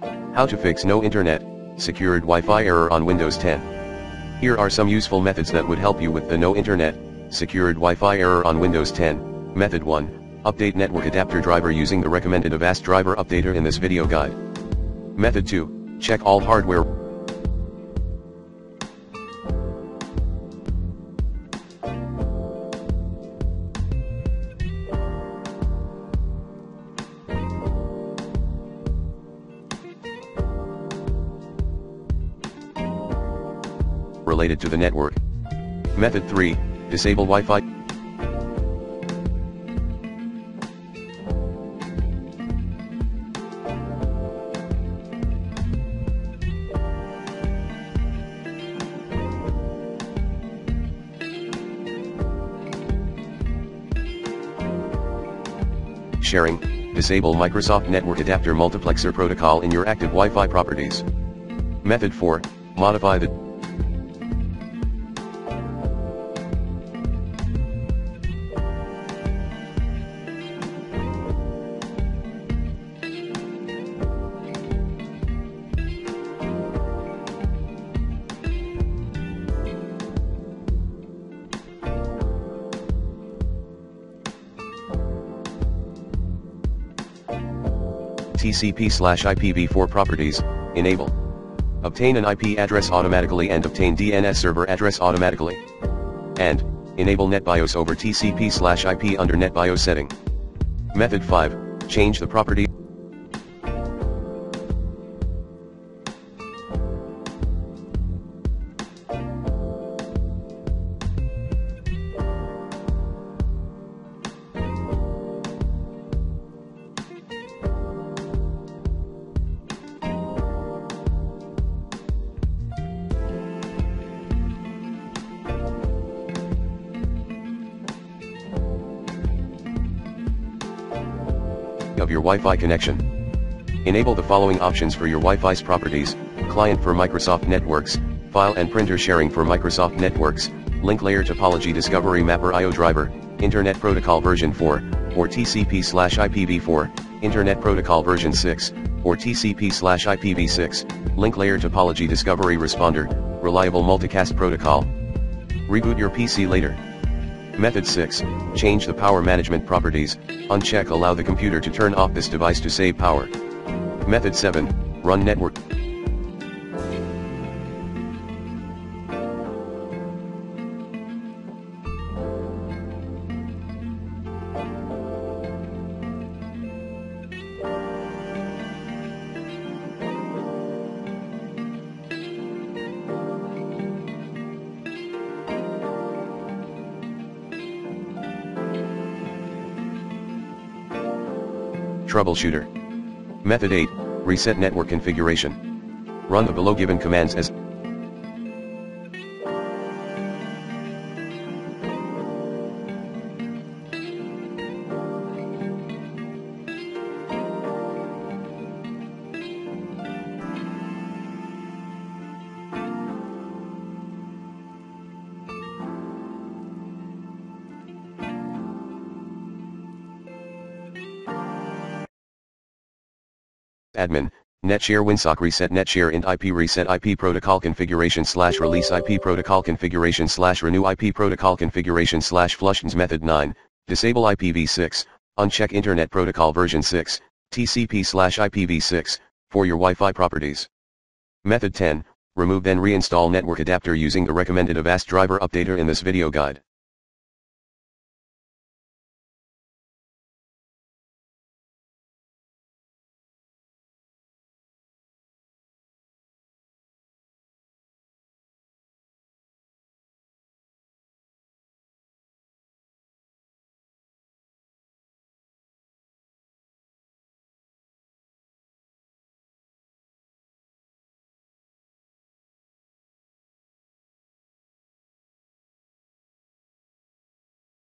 How to fix no internet, secured Wi-Fi error on Windows 10. Here are some useful methods that would help you with the no internet, secured Wi-Fi error on Windows 10. Method 1. Update network adapter driver using the recommended Avast driver updater in this video guide. Method 2. Check all hardware. Related to the network. Method 3, disable Wi-Fi. Sharing, disable Microsoft Network Adapter Multiplexer Protocol in your active Wi-Fi properties. Method 4, modify the TCP/IPv4 properties, enable. Obtain an IP address automatically and obtain DNS server address automatically. And, enable NetBIOS over TCP/IP under NetBIOS setting. Method 5, change the property. Of your Wi-Fi connection. Enable the following options for your Wi-Fi's properties: client for Microsoft Networks, file and printer sharing for Microsoft Networks, link layer topology discovery mapper IO driver, Internet Protocol version 4, or TCP/IPv4, Internet Protocol version 6, or TCP/IPv6, link layer topology discovery responder, reliable multicast protocol. Reboot your PC later. Method 6, change the power management properties, uncheck allow the computer to turn off this device to save power. Method 7, run network. Troubleshooter. Method 8, reset network configuration. Run the below given commands as admin, netshare winsock reset netshare int IP reset IP protocol configuration / release IP protocol configuration / renew IP protocol configuration / flushdns. Method 9, disable IPv6, uncheck Internet Protocol version 6, TCP/IPv6, for your Wi-Fi properties. Method 10, remove then reinstall network adapter using the recommended Avast driver updater in this video guide.